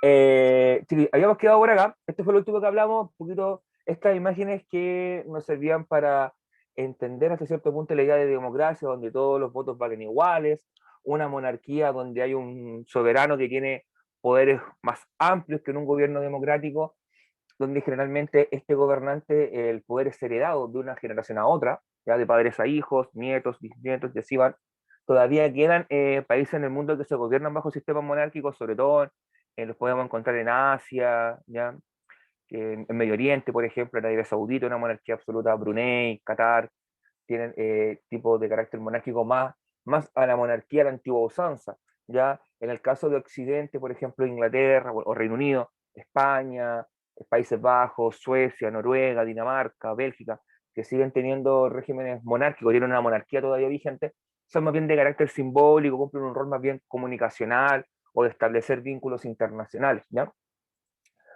Sí, habíamos quedado por acá. Esto fue lo último que hablamos, un poquito estas imágenes que nos servían para entender hasta cierto punto la idea de democracia, donde todos los votos valen iguales, una monarquía donde hay un soberano que tiene poderes más amplios que en un gobierno democrático, donde generalmente este gobernante, el poder es heredado de una generación a otra, ya de padres a hijos, nietos, bisnietos, y así van. Todavía quedan países en el mundo que se gobiernan bajo sistemas monárquicos, sobre todo los podemos encontrar en Asia, ¿ya? En Medio Oriente, por ejemplo, en Arabia Saudita, una monarquía absoluta, Brunei, Qatar, tienen tipos de carácter monárquico más a la monarquía, a la antigua usanza. Ya en el caso de Occidente, por ejemplo, Inglaterra o Reino Unido, España, Países Bajos, Suecia, Noruega, Dinamarca, Bélgica, que siguen teniendo regímenes monárquicos, tienen una monarquía todavía vigente, son más bien de carácter simbólico, cumplen un rol más bien comunicacional o de establecer vínculos internacionales. ¿Ya?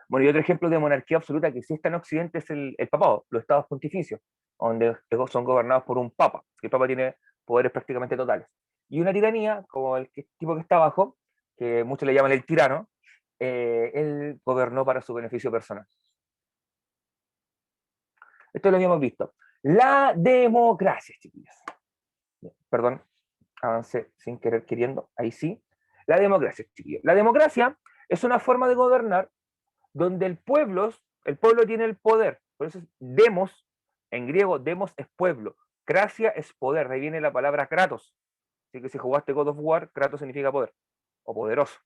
Bueno, y otro ejemplo de monarquía absoluta que existe en Occidente es el papado, los estados pontificios, donde son gobernados por un papa, que el papa tiene poderes prácticamente totales. Y una tiranía, como tipo que está abajo, que muchos le llaman el tirano, él gobernó para su beneficio personal. Esto lo habíamos visto. La democracia, chiquillos. Perdón, avancé sin querer queriendo, ahí sí. La democracia, chiquillos. La democracia es una forma de gobernar donde el pueblo tiene el poder. Por eso es demos, en griego, demos es pueblo. Cracia es poder, de ahí viene la palabra kratos. Así que si jugaste God of War, kratos significa poder, o poderoso.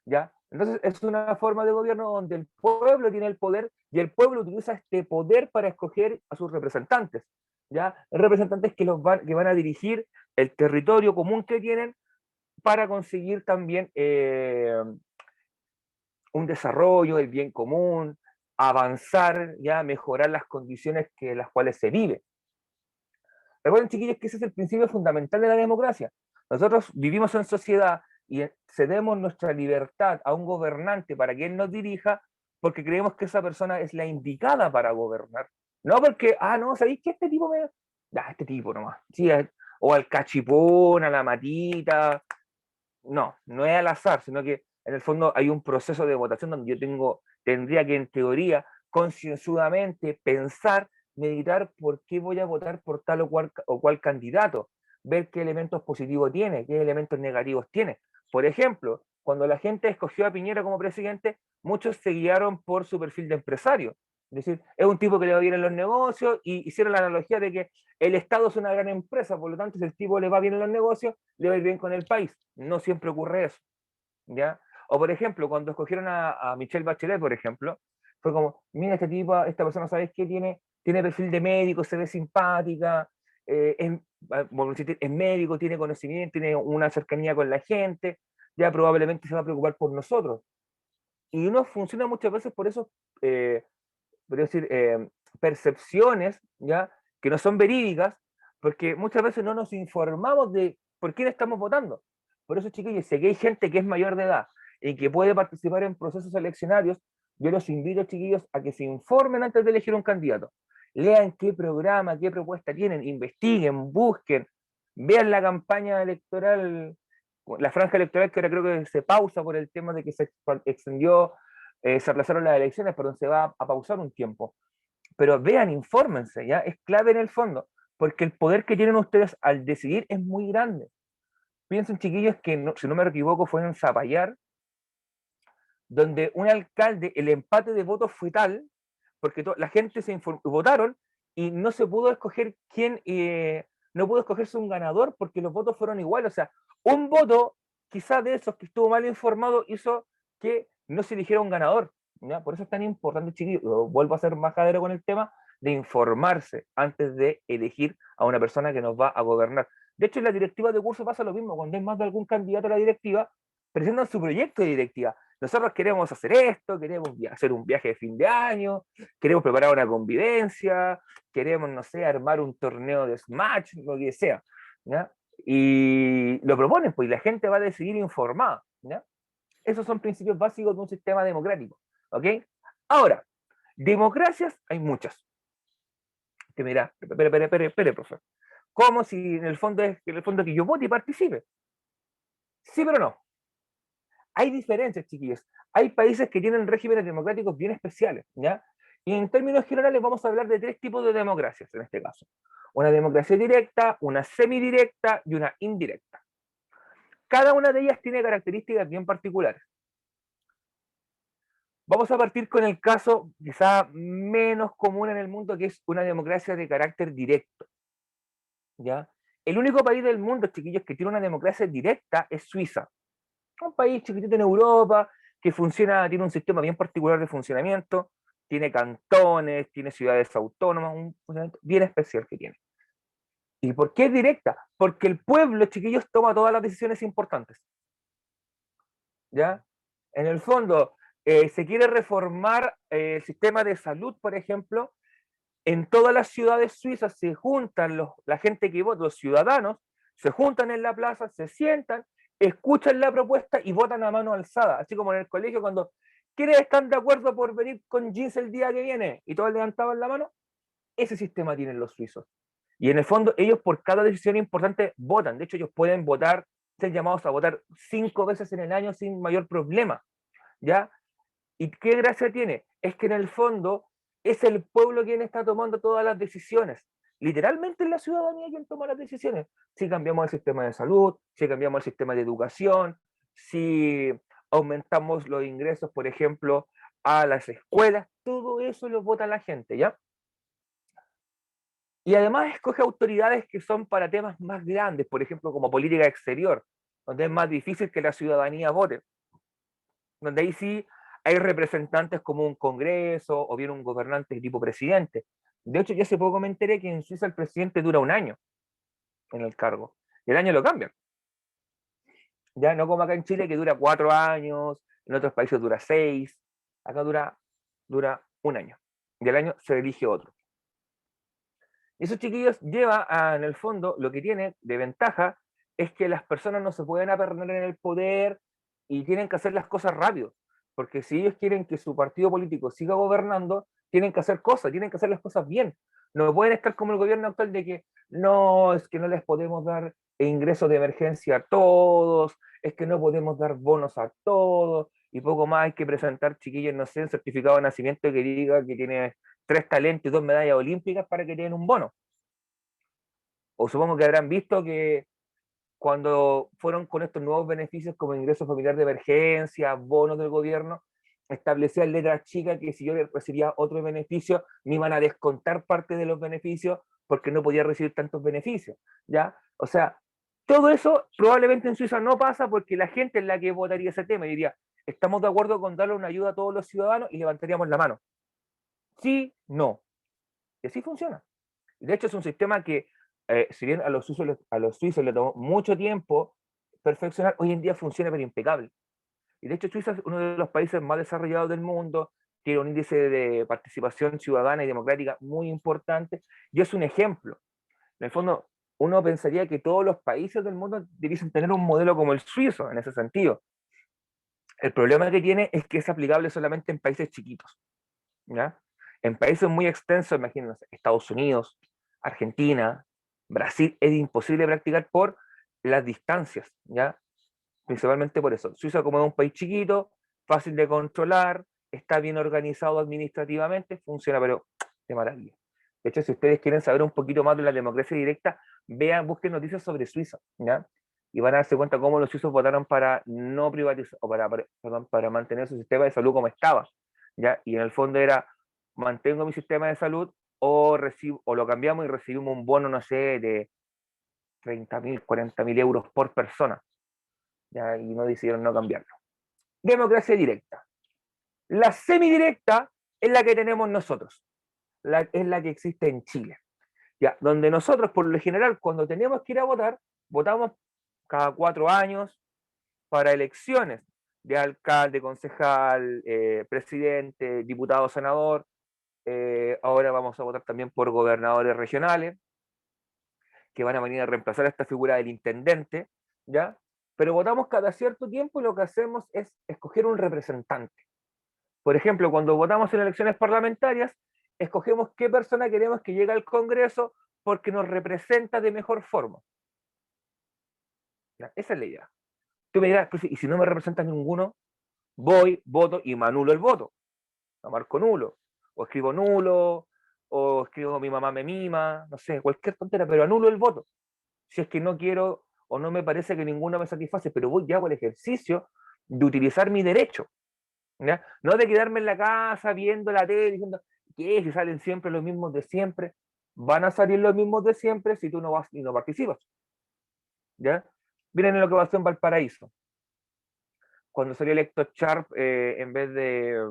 ¿Ya? Entonces es una forma de gobierno donde el pueblo tiene el poder y el pueblo utiliza este poder para escoger a sus representantes. ¿Ya? Representantes que van a dirigir el territorio común que tienen para conseguir también un desarrollo, el bien común, avanzar, ya mejorar las condiciones que las cuales se vive. Recuerden, chiquillos, que ese es el principio fundamental de la democracia. Nosotros vivimos en sociedad y cedemos nuestra libertad a un gobernante para que él nos dirija porque creemos que esa persona es la indicada para gobernar. No porque, no, ¿sabéis que este tipo me... este tipo nomás. Sí, o al cachipón, a la matita, no es al azar, sino que en el fondo hay un proceso de votación donde tendría que en teoría, concienzudamente, pensar, meditar por qué voy a votar por tal o cual candidato, ver qué elementos positivos tiene, qué elementos negativos tiene. Por ejemplo, cuando la gente escogió a Piñera como presidente, muchos se guiaron por su perfil de empresario. Es decir, es un tipo que le va bien en los negocios y hicieron la analogía de que el Estado es una gran empresa, por lo tanto, si el tipo le va bien en los negocios, le va a ir bien con el país. No siempre ocurre eso, ¿ya? O por ejemplo, cuando escogieron a Michelle Bachelet, por ejemplo, fue como, mira, este tipo, esta persona, ¿sabes qué? Tiene perfil de médico, se ve simpática, es médico, tiene conocimiento, tiene una cercanía con la gente, ya probablemente se va a preocupar por nosotros. Y uno funciona muchas veces por esos, podría decir, percepciones, ¿ya? Que no son verídicas, porque muchas veces no nos informamos de por quién estamos votando. Por eso, chiquillos, si aquí hay gente que es mayor de edad y que puede participar en procesos eleccionarios, yo los invito, chiquillos, a que se informen antes de elegir un candidato. Lean qué programa, qué propuesta tienen, investiguen, busquen, vean la campaña electoral, la franja electoral que ahora creo que se pausa por el tema de que se extendió, se aplazaron las elecciones, pero se va a pausar un tiempo. Pero vean, infórmense, ¿ya? Es clave en el fondo, porque el poder que tienen ustedes al decidir es muy grande. Piensen, chiquillos, que si no me equivoco fue en Zapallar, donde un alcalde, el empate de votos fue tal, porque la gente votaron y no se pudo escoger no pudo escogerse un ganador porque los votos fueron iguales. O sea, un voto, quizás de esos que estuvo mal informado, hizo que no se eligiera un ganador. ¿Ya? Por eso es tan importante, chiquillos, vuelvo a ser majadero con el tema, de informarse antes de elegir a una persona que nos va a gobernar. De hecho, en la directiva de curso pasa lo mismo. Cuando hay más de algún candidato a la directiva, presentan su proyecto de directiva. Nosotros queremos hacer esto, queremos hacer un viaje de fin de año, queremos preparar una convivencia, queremos, no sé, armar un torneo de Smash, lo que sea, ¿ya? Y lo proponen, pues, y la gente va a decidir informada, ¿ya? Esos son principios básicos de un sistema democrático, ¿ok? Ahora, democracias hay muchas. Que mira, espere, profesor. ¿Cómo si en el fondo es en el fondo que yo vote y participe? Sí, pero no. hay diferencias, chiquillos. Hay países que tienen regímenes democráticos bien especiales, ¿ya? Y en términos generales vamos a hablar de tres tipos de democracias en este caso. Una democracia directa, una semidirecta y una indirecta. Cada una de ellas tiene características bien particulares. Vamos a partir con el caso quizá menos común en el mundo, que es una democracia de carácter directo, ¿ya? El único país del mundo, chiquillos, que tiene una democracia directa es Suiza. Un país chiquitito en Europa, que funciona, tiene un sistema bien particular de funcionamiento, tiene cantones, tiene ciudades autónomas, un funcionamiento bien especial que tiene. ¿Y por qué es directa? Porque el pueblo, chiquillos, toma todas las decisiones importantes. ¿Ya? En el fondo, se quiere reformar el sistema de salud, por ejemplo. En todas las ciudades suizas se juntan la gente que vota, los ciudadanos, se juntan en la plaza, se sientan, escuchan la propuesta y votan a mano alzada. Así como en el colegio cuando, ¿quiénes están de acuerdo por venir con jeans el día que viene? Y todos levantaban la mano. Ese sistema tienen los suizos. Y en el fondo ellos por cada decisión importante votan. De hecho ellos pueden votar, ser llamados a votar 5 veces en el año sin mayor problema. ¿Ya? ¿Y qué gracia tiene? Es que en el fondo es el pueblo quien está tomando todas las decisiones. Literalmente es la ciudadanía quien toma las decisiones. Si cambiamos el sistema de salud, si cambiamos el sistema de educación, si aumentamos los ingresos, por ejemplo, a las escuelas, todo eso lo vota la gente, ¿ya? Y además escoge autoridades que son para temas más grandes, por ejemplo, como política exterior, donde es más difícil que la ciudadanía vote. Donde ahí sí hay representantes como un congreso o bien un gobernante tipo presidente. De hecho, yo hace poco me enteré que en Suiza el presidente dura un año en el cargo. Y el año lo cambian. Ya no como acá en Chile que dura 4 años, en otros países dura 6. Acá dura un año. Y el año se elige otro. Y esos chiquillos lleva en el fondo, lo que tiene de ventaja es que las personas no se pueden apernar en el poder y tienen que hacer las cosas rápido. Porque si ellos quieren que su partido político siga gobernando, tienen que hacer cosas, tienen que hacer las cosas bien. No pueden estar como el gobierno actual de que no, es que no les podemos dar ingresos de emergencia a todos, es que no podemos dar bonos a todos, y poco más hay que presentar, chiquillos, no sé, un certificado de nacimiento que diga que tiene 3 talentos y 2 medallas olímpicas para que tengan un bono. O supongo que habrán visto que cuando fueron con estos nuevos beneficios como ingreso familiar de emergencia, bonos del gobierno, establecían letras chicas que si yo recibía otro beneficio, me iban a descontar parte de los beneficios porque no podía recibir tantos beneficios, ¿ya? O sea, todo eso probablemente en Suiza no pasa porque la gente es la que votaría ese tema y diría, estamos de acuerdo con darle una ayuda a todos los ciudadanos y levantaríamos la mano. Sí, no. Y así funciona. De hecho, es un sistema que, si bien a los suizos les tomó mucho tiempo perfeccionar, hoy en día funciona pero impecable. Y de hecho, Suiza es uno de los países más desarrollados del mundo, tiene un índice de participación ciudadana y democrática muy importante, y es un ejemplo. En el fondo, uno pensaría que todos los países del mundo debiesen tener un modelo como el suizo en ese sentido. El problema que tiene es que es aplicable solamente en países chiquitos, ¿ya? En países muy extensos, imagínense, Estados Unidos, Argentina, Brasil, es imposible practicar por las distancias, ¿ya? Principalmente por eso. Suiza, como es un país chiquito, fácil de controlar, está bien organizado administrativamente, funciona, pero de maravilla. De hecho, si ustedes quieren saber un poquito más de la democracia directa, vean, busquen noticias sobre Suiza, ¿ya? Y van a darse cuenta cómo los suizos votaron para no privatizar, o perdón, para mantener su sistema de salud como estaba, ¿ya? Y en el fondo era, mantengo mi sistema de salud o lo cambiamos y recibimos un bono, no sé, de 30.000, 40.000 euros por persona, ¿ya? Y no decidieron no cambiarlo. Democracia directa. La semidirecta es la que tenemos nosotros, es la que existe en Chile, ¿ya? Donde nosotros, por lo general, cuando tenemos que ir a votar, votamos cada 4 años para elecciones de alcalde, concejal, presidente, diputado, senador. Ahora vamos a votar también por gobernadores regionales, que van a venir a reemplazar a esta figura del intendente, ¿ya? Pero votamos cada cierto tiempo y lo que hacemos es escoger un representante. Por ejemplo, cuando votamos en elecciones parlamentarias, escogemos qué persona queremos que llegue al Congreso porque nos representa de mejor forma. ¿Ya? Esa es la idea. Tú me dirás, "Profe, y si no me representas ninguno, voy, voto y me anulo el voto. Lo marco nulo. O escribo nulo, o escribo mi mamá me mima, no sé, cualquier tontera, pero anulo el voto. Si es que no quiero o no me parece que ninguno me satisface, pero voy y hago el ejercicio de utilizar mi derecho. ¿Ya? No de quedarme en la casa viendo la tele diciendo que si salen siempre los mismos de siempre, van a salir los mismos de siempre si tú no vas y no participas. ¿Ya? Miren lo que pasó en Valparaíso. Cuando salió electo Sharp en vez de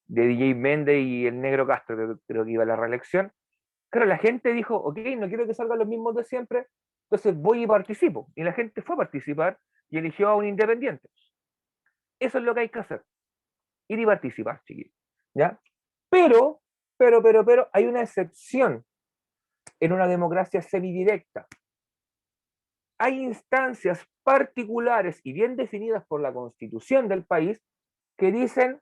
DJ Méndez y el Negro Castro, que creo que iba a la reelección. Claro, la gente dijo, ok, no quiero que salgan los mismos de siempre, entonces voy y participo. Y la gente fue a participar y eligió a un independiente. Eso es lo que hay que hacer. Ir y participar, chiquillos. ¿Ya? Pero, pero, hay una excepción en una democracia semidirecta. Hay instancias particulares y bien definidas por la constitución del país que dicen,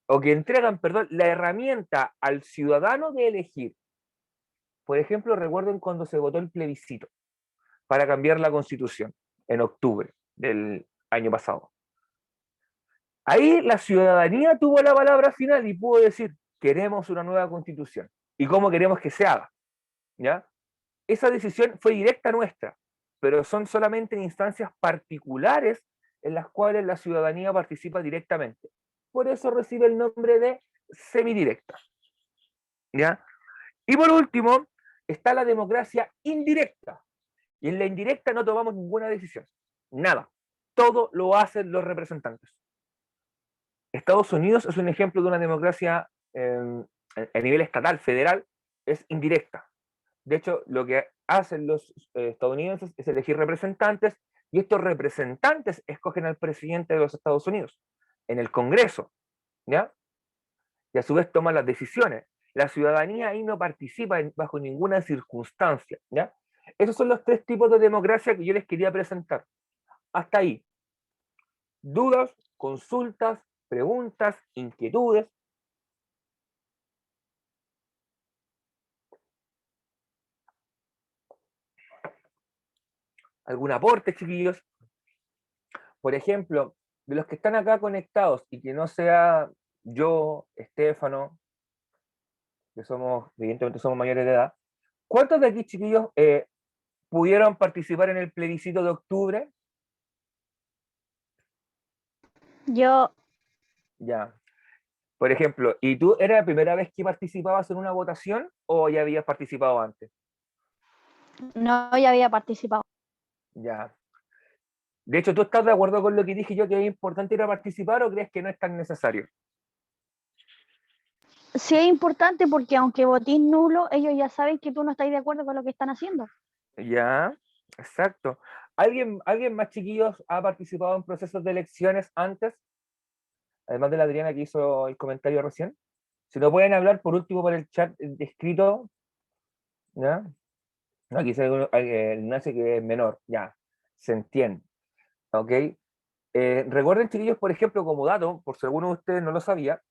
o que entregan, perdón, la herramienta al ciudadano de elegir. Por ejemplo, recuerden cuando se votó el plebiscito para cambiar la constitución en octubre del año pasado. Ahí la ciudadanía tuvo la palabra final y pudo decir, queremos una nueva constitución. ¿Y cómo queremos que se haga? ¿Ya? Esa decisión fue directa nuestra, pero son solamente en instancias particulares en las cuales la ciudadanía participa directamente. Por eso recibe el nombre de semidirecta. ¿Ya? Y por último, está la democracia indirecta. Y en la indirecta no tomamos ninguna decisión. Nada. Todo lo hacen los representantes. Estados Unidos es un ejemplo de una democracia a nivel estatal, federal, es indirecta. De hecho, lo que hacen los estadounidenses es elegir representantes y estos representantes escogen al presidente de los Estados Unidos en el Congreso, ¿ya? Y a su vez toman las decisiones. La ciudadanía ahí no participa bajo ninguna circunstancia, ¿ya? Esos son los tres tipos de democracia que yo les quería presentar. Hasta ahí. Dudas, consultas, preguntas, inquietudes. ¿Algún aporte, chiquillos? Por ejemplo, de los que están acá conectados y que no sea yo, Estefano, que somos, evidentemente somos mayores de edad, ¿cuántos de aquí, chiquillos, pudieron participar en el plebiscito de octubre? Yo. Ya. Por ejemplo, ¿y tú era la primera vez que participabas en una votación o ya habías participado antes? No, ya había participado. Ya. De hecho, ¿tú estás de acuerdo con lo que dije yo que es importante ir a participar o crees que no es tan necesario? Sí es importante porque aunque votís nulo, ellos ya saben que tú no estás de acuerdo con lo que están haciendo. Ya, exacto. ¿Alguien más, chiquillos, ha participado en procesos de elecciones antes? Además de la Adriana que hizo el comentario recién. Si no pueden hablar por último por el chat escrito, ¿ya? No, quizá el Ignacio que es menor, ya, se entiende. ¿Ok? Recuerden, chiquillos, por ejemplo, como dato, por si alguno de ustedes no lo sabía,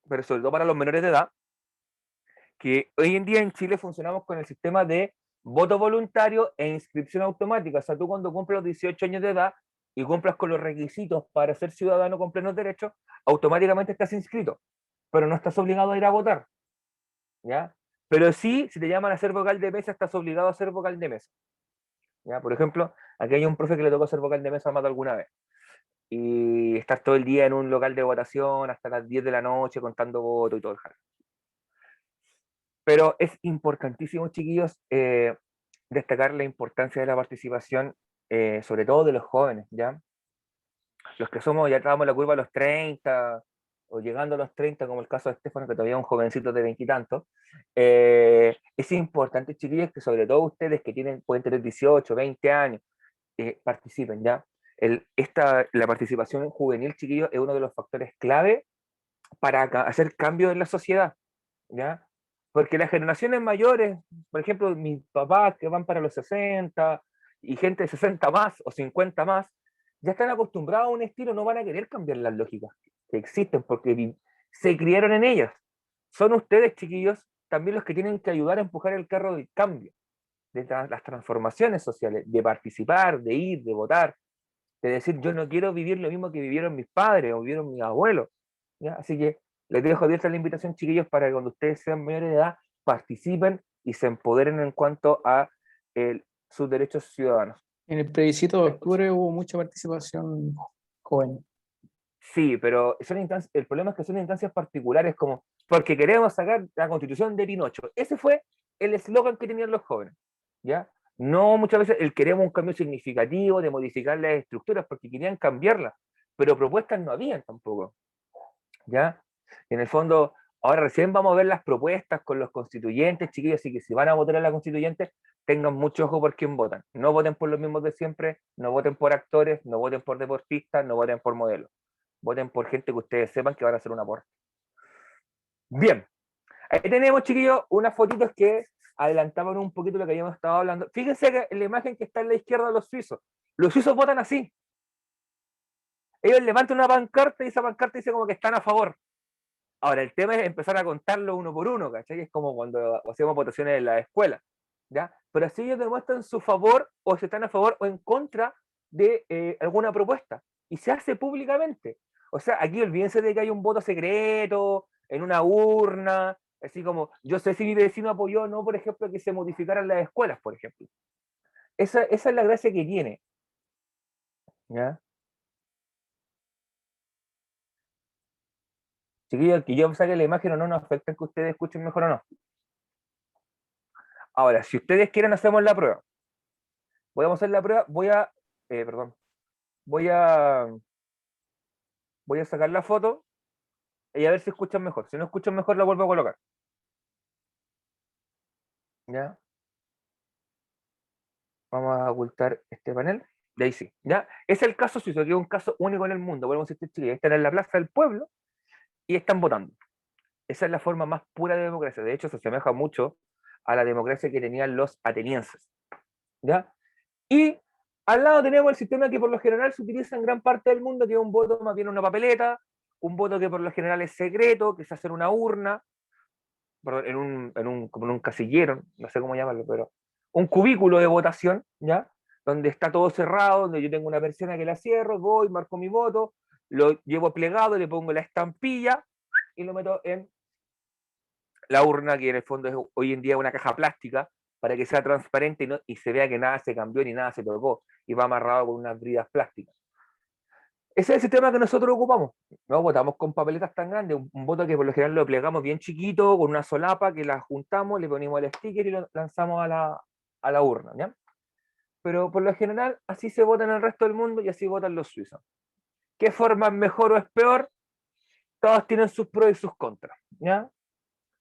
pero sobre todo para los menores de edad, que hoy en día en Chile funcionamos con el sistema de voto voluntario e inscripción automática. O sea, tú cuando cumples los 18 años de edad y cumplas con los requisitos para ser ciudadano con plenos derechos, automáticamente estás inscrito, pero no estás obligado a ir a votar, ¿ya? Pero sí, si te llaman a ser vocal de mesa, estás obligado a ser vocal de mesa, ¿ya? Por ejemplo, aquí hay un profe que le tocó ser vocal de mesa más de alguna vez. Y estar todo el día en un local de votación hasta las 10 de la noche contando votos y todo el jardín. Pero es importantísimo, chiquillos, destacar la importancia de la participación, sobre todo de los jóvenes, ¿ya? Los que somos, ya estábamos en la curva a los 30 o llegando a los 30 como el caso de Estefano, que todavía es un jovencito de veintitantos, es importante, chiquillos, que sobre todo ustedes que pueden tener 18, 20 años, participen, ¿ya? La participación juvenil, chiquillos, es uno de los factores clave para hacer cambios en la sociedad, ¿ya? Porque las generaciones mayores, por ejemplo, mis papás que van para los 60 y gente de 60 más o 50 más, ya están acostumbrados a un estilo, no van a querer cambiar las lógicas que existen porque se criaron en ellas. Son ustedes, chiquillos, también los que tienen que ayudar a empujar el carro del cambio, de las transformaciones sociales, de participar, de ir, de votar, de decir, yo no quiero vivir lo mismo que vivieron mis padres o vivieron mis abuelos. ¿Ya? Así que les dejo abierta la invitación, chiquillos, para que cuando ustedes sean mayores de edad participen y se empoderen en cuanto a sus derechos ciudadanos. En el plebiscito de octubre hubo mucha participación joven. Sí, pero el problema es que son instancias particulares como porque queremos sacar la constitución de Pinocho. Ese fue el eslogan que tenían los jóvenes. ¿Ya? No muchas veces el queremos un cambio significativo de modificar las estructuras porque querían cambiarlas, pero propuestas no habían tampoco. ¿Ya? Y en el fondo, ahora recién vamos a ver las propuestas con los constituyentes, chiquillos, así que si van a votar a la constituyente, tengan mucho ojo por quién votan. No voten por los mismos de siempre, no voten por actores, no voten por deportistas, no voten por modelos. Voten por gente que ustedes sepan que van a hacer un aporte. Bien, ahí tenemos, chiquillos, unas fotitos que adelantaban un poquito lo que habíamos estado hablando. Fíjense que en la imagen que está en la izquierda de los suizos votan así. Ellos levantan una pancarta y esa pancarta dice como que están a favor. Ahora, el tema es empezar a contarlo uno por uno, ¿cachai? Es como cuando hacíamos votaciones en la escuela, ¿ya? Pero así ellos demuestran su favor o si están a favor o en contra de alguna propuesta. Y se hace públicamente. O sea, aquí olvídense de que hay un voto secreto, en una urna, así como, yo sé si mi vecino apoyó o no, por ejemplo, que se modificaran las escuelas, por ejemplo. Esa es la gracia que tiene, ¿ya? Chiquillos, que yo saque la imagen o no nos afecta que ustedes escuchen mejor o no. Ahora, si ustedes quieren, hacemos la prueba. Voy a hacer la prueba, perdón, voy a, voy a sacar la foto y a ver si escuchan mejor. Si no escuchan mejor, la vuelvo a colocar. ¿Ya? Vamos a ocultar este panel. De ahí sí. ¿Ya? Es el caso suizo, que es un caso único en el mundo. Volvemos a decir, Chile. Están en la plaza del pueblo y están votando. Esa es la forma más pura de democracia. De hecho, se asemeja mucho a la democracia que tenían los atenienses. ¿Ya? Y al lado tenemos el sistema que por lo general se utiliza en gran parte del mundo, que es un voto más bien una papeleta, un voto que por lo general es secreto, que se hace en una urna, como en un casillero, no sé cómo llamarlo, pero un cubículo de votación, ¿ya? Donde está todo cerrado, donde yo tengo una persona que la cierro, voy, marco mi voto, lo llevo plegado, le pongo la estampilla y lo meto en la urna, que en el fondo es hoy en día una caja plástica, para que sea transparente y se vea que nada se cambió ni nada se tocó, y va amarrado con unas bridas plásticas. Ese es el sistema que nosotros ocupamos. No votamos con papeletas tan grandes, un voto que por lo general lo plegamos bien chiquito, con una solapa que la juntamos, le ponemos el sticker y lo lanzamos a la urna. ¿Ya? Pero por lo general así se vota en el resto del mundo y así votan los suizos. ¿Qué forma es mejor o es peor? Todos tienen sus pros y sus contras. ¿Ya?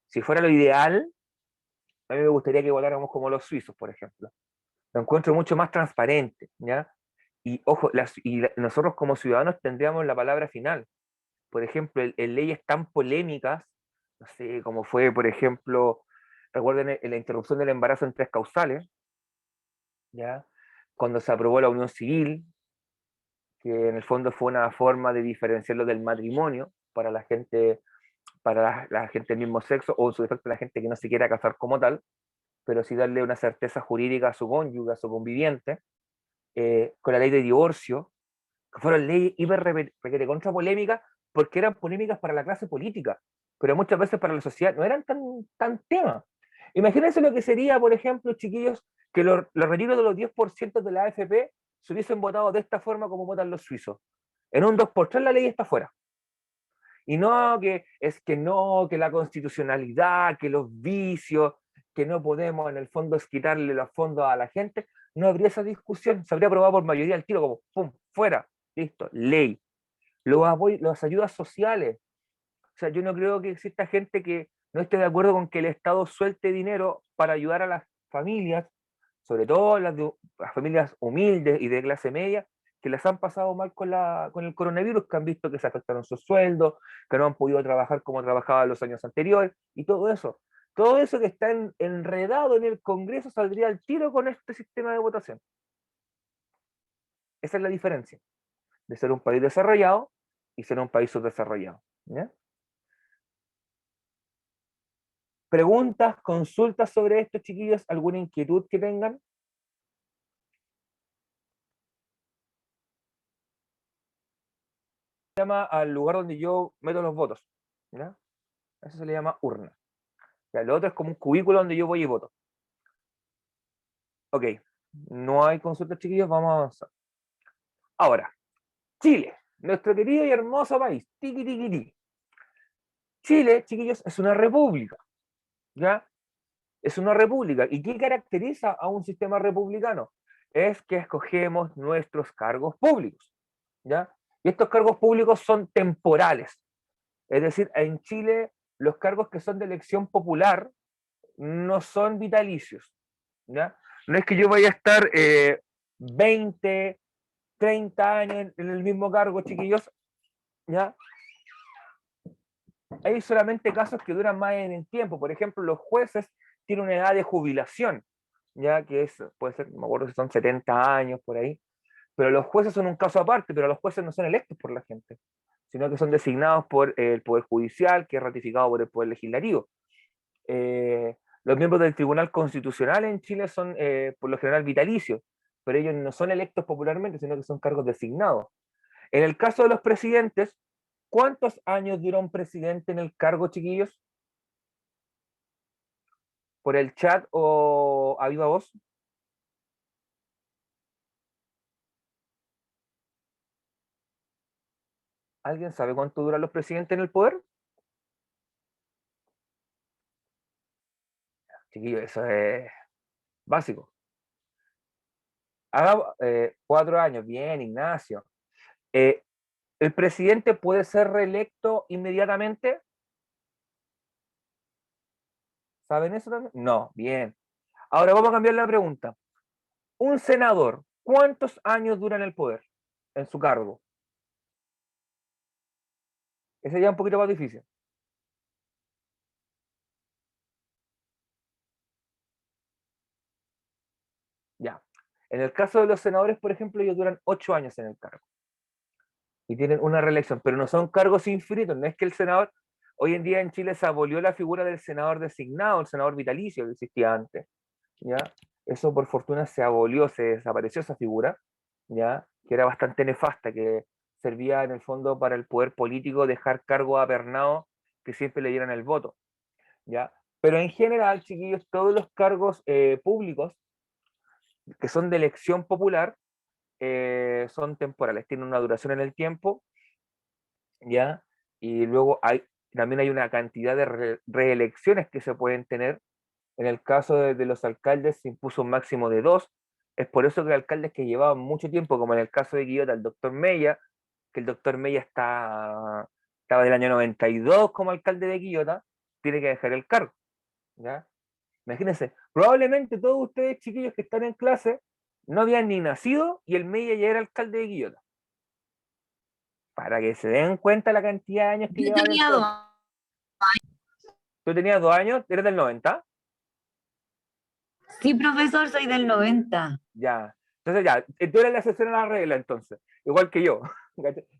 Si fuera lo ideal, a mí me gustaría que votáramos como los suizos, por ejemplo. Lo encuentro mucho más transparente, ¿ya? Y ojo, nosotros como ciudadanos tendríamos la palabra final. Por ejemplo, en leyes tan polémicas, no sé, como fue, por ejemplo, recuerden la interrupción del embarazo en 3 causales, ¿ya? Cuando se aprobó la unión civil, que en el fondo fue una forma de diferenciarlo del matrimonio para la gente del mismo sexo, o en su defecto la gente que no se quiera casar como tal, pero sí darle una certeza jurídica a su cónyuge, a su conviviente, con la ley de divorcio, que fueron leyes hiper contra polémicas, porque eran polémicas para la clase política, pero muchas veces para la sociedad no eran tan temas. Imagínense lo que sería, por ejemplo, chiquillos, que los retiros de los 10% de la AFP se hubiesen votado de esta forma como votan los suizos. En un 2x3 la ley está fuera. Y no que la constitucionalidad, que los vicios, que no podemos en el fondo es quitarle los fondos a la gente, no habría esa discusión, se habría aprobado por mayoría al tiro, como pum, fuera, listo, ley. Las ayudas sociales. O sea, yo no creo que exista gente que no esté de acuerdo con que el Estado suelte dinero para ayudar a las familias, sobre todo las familias humildes y de clase media, que les han pasado mal con el coronavirus, que han visto que se afectaron sus sueldos, que no han podido trabajar como trabajaban los años anteriores, y todo eso. Todo eso que está enredado en el Congreso saldría al tiro con este sistema de votación. Esa es la diferencia de ser un país desarrollado y ser un país subdesarrollado. ¿Ya? ¿Preguntas, consultas sobre esto, chiquillos? ¿Alguna inquietud que tengan? Se llama al lugar donde yo meto los votos, ¿ya? Eso se le llama urna. Ya, lo otro es como un cubículo donde yo voy y voto. Ok, no hay consultas, chiquillos, vamos a avanzar. Ahora, Chile, nuestro querido y hermoso país. Tiki, tiki, tiki. Chile, chiquillos, es una república, ¿ya? Es una república. ¿Y qué caracteriza a un sistema republicano? Es que escogemos nuestros cargos públicos, ¿ya? Y estos cargos públicos son temporales. Es decir, en Chile los cargos que son de elección popular no son vitalicios, ¿ya? No es que yo vaya a estar 20, 30 años en el mismo cargo, chiquillos, ¿ya? Hay solamente casos que duran más en el tiempo. Por ejemplo, los jueces tienen una edad de jubilación, ya que es, puede ser, no me acuerdo si son 70 años por ahí, pero los jueces son un caso aparte, pero los jueces no son electos por la gente, sino que son designados por el Poder Judicial, que es ratificado por el Poder Legislativo. Los miembros del Tribunal Constitucional en Chile son por lo general vitalicios, pero ellos no son electos popularmente, sino que son cargos designados. En el caso de los presidentes, ¿cuántos años dura un presidente en el cargo, chiquillos? ¿Por el chat o a viva voz? ¿Alguien sabe cuánto duran los presidentes en el poder? Chiquillos, eso es básico. 4 años, bien, Ignacio. ¿El presidente puede ser reelecto inmediatamente? ¿Saben eso también? No, bien. Ahora vamos a cambiar la pregunta. Un senador, ¿cuántos años dura en el poder, en su cargo? Ese ya es un poquito más difícil. Ya. En el caso de los senadores, por ejemplo, ellos duran 8 años en el cargo y tienen una reelección, pero no son cargos infinitos. No es que el senador, hoy en día en Chile se abolió la figura del senador designado, el senador vitalicio que existía antes, ¿ya? Eso por fortuna se abolió, se desapareció esa figura, ¿ya? Que era bastante nefasta, que servía en el fondo para el poder político dejar cargo a pernados que siempre le dieran el voto, ¿ya? Pero en general, chiquillos, todos los cargos públicos que son de elección popular son temporales, tienen una duración en el tiempo, ¿ya? Y luego también hay una cantidad de reelecciones que se pueden tener. En el caso de los alcaldes se impuso un máximo de 2. Es por eso que alcaldes que llevaban mucho tiempo, como en el caso de Quillota, el doctor Mella, que el doctor Mella estaba del año 92 como alcalde de Quillota, tiene que dejar el cargo, ¿ya? Imagínense, probablemente todos ustedes, chiquillos que están en clase, no habían ni nacido y el Mella ya era alcalde de Quillota. Para que se den cuenta la cantidad de años que Yo llevaban en el tenía poder. 2. ¿Tú tenías 2 años? ¿Eres del 90? Sí, profesor, soy del 90. Ya. Entonces ya, tú eres la excepción a la regla entonces, igual que yo.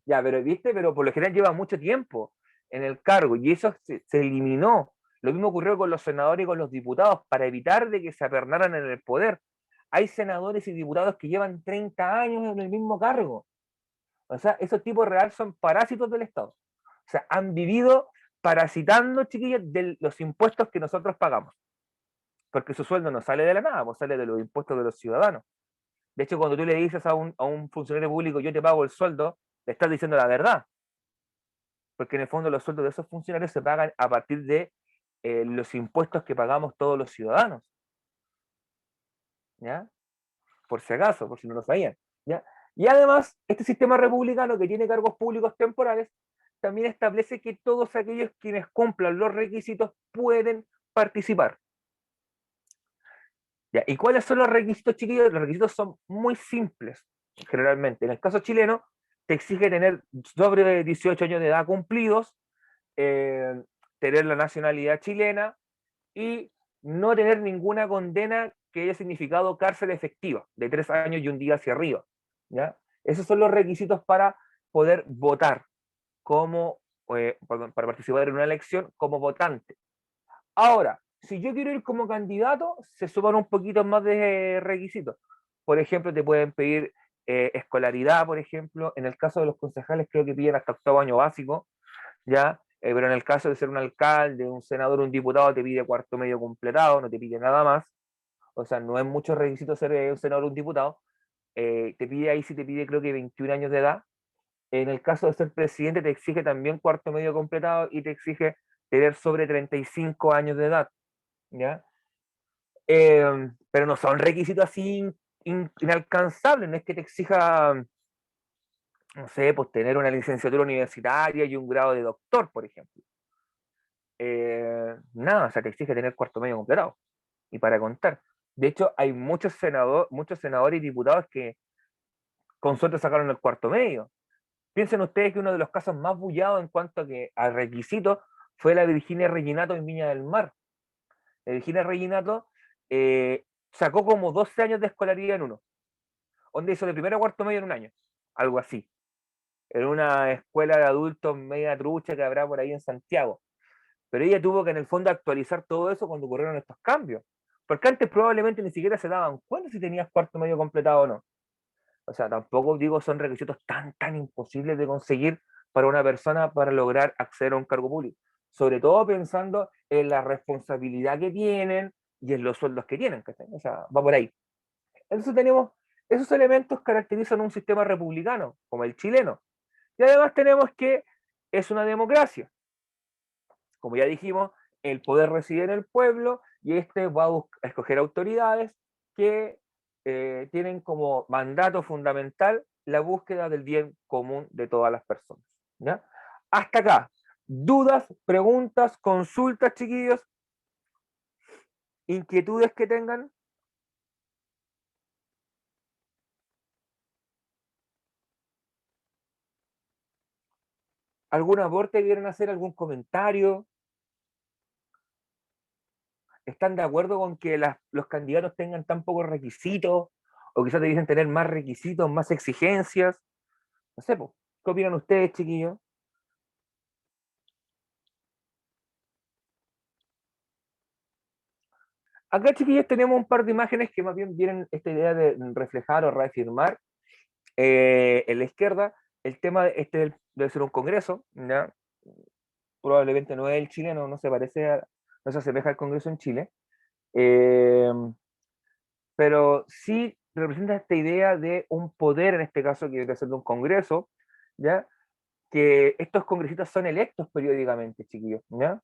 Ya, pero viste, pero por lo general lleva mucho tiempo en el cargo y eso se eliminó. Lo mismo ocurrió con los senadores y con los diputados para evitar de que se apernaran en el poder. Hay senadores y diputados que llevan 30 años en el mismo cargo. O sea, esos tipos real son parásitos del Estado. O sea, han vivido parasitando, chiquillos, de los impuestos que nosotros pagamos. Porque su sueldo no sale de la nada, pues sale de los impuestos de los ciudadanos. De hecho, cuando tú le dices a un funcionario público, yo te pago el sueldo, le estás diciendo la verdad. Porque en el fondo los sueldos de esos funcionarios se pagan a partir de los impuestos que pagamos todos los ciudadanos. ¿Ya? Por si acaso, por si no lo sabían. ¿Ya? Y además, este sistema republicano que tiene cargos públicos temporales, también establece que todos aquellos quienes cumplan los requisitos pueden participar. ¿Ya? ¿Y cuáles son los requisitos, chiquillos? Los requisitos son muy simples, generalmente. En el caso chileno, te exige tener sobre 18 años de edad cumplidos, tener la nacionalidad chilena y no tener ninguna condena que haya significado cárcel efectiva, de 3 años y un día hacia arriba. ¿Ya? Esos son los requisitos para poder votar, para participar en una elección como votante. Ahora, si yo quiero ir como candidato, se suman un poquito más de requisitos. Por ejemplo, te pueden pedir escolaridad, por ejemplo. En el caso de los concejales, creo que piden hasta octavo año básico, ¿ya? Pero en el caso de ser un alcalde, un senador, un diputado, te pide cuarto medio completado, no te pide nada más. O sea, no es mucho requisito ser un senador o un diputado. Te pide ahí, sí te pide, creo que 21 años de edad. En el caso de ser presidente, te exige también cuarto medio completado y te exige tener sobre 35 años de edad, ¿ya? Pero no son requisitos así inalcanzables, no es que te exija, no sé, pues tener una licenciatura universitaria y un grado de doctor, por ejemplo. Nada, o sea, te exige tener cuarto medio completado. Y para contar. De hecho, hay muchos senadores y diputados que con suerte sacaron el cuarto medio. Piensen ustedes que uno de los casos más bullados en cuanto a requisitos fue la Virginia Reginato en Viña del Mar. La Virginia Reginato sacó como 12 años de escolaridad en uno, donde hizo de primero a cuarto medio en un año, algo así, en una escuela de adultos media trucha que habrá por ahí en Santiago. Pero ella tuvo que en el fondo actualizar todo eso cuando ocurrieron estos cambios, porque antes probablemente ni siquiera se daban cuenta si tenías cuarto medio completado o no. O sea, tampoco digo son requisitos tan imposibles de conseguir para una persona para lograr acceder a un cargo público, sobre todo pensando en la responsabilidad que tienen y en los sueldos que tienen, ¿cachai? O sea, va por ahí. Entonces tenemos, esos elementos caracterizan un sistema republicano, como el chileno. Y además tenemos que es una democracia. Como ya dijimos, el poder reside en el pueblo y este va a escoger autoridades que tienen como mandato fundamental la búsqueda del bien común de todas las personas. ¿Ya? Hasta acá. ¿Dudas, preguntas, consultas, chiquillos? ¿Inquietudes que tengan? ¿Algún aporte quieren hacer? ¿Algún comentario? ¿Están de acuerdo con que los candidatos tengan tan pocos requisitos? ¿O quizás debiesen tener más requisitos, más exigencias? No sé, po, ¿qué opinan ustedes, chiquillos? Acá, chiquillos, tenemos un par de imágenes que más bien vienen esta idea de reflejar o reafirmar en la izquierda el tema, debe ser un congreso, ¿ya? Probablemente no es el chileno, no se parece, no se asemeja al congreso en Chile, eh, pero sí representa esta idea de un poder, en este caso, que debe ser de un congreso, ¿ya? Que estos congresistas son electos periódicamente, chiquillos, ¿ya?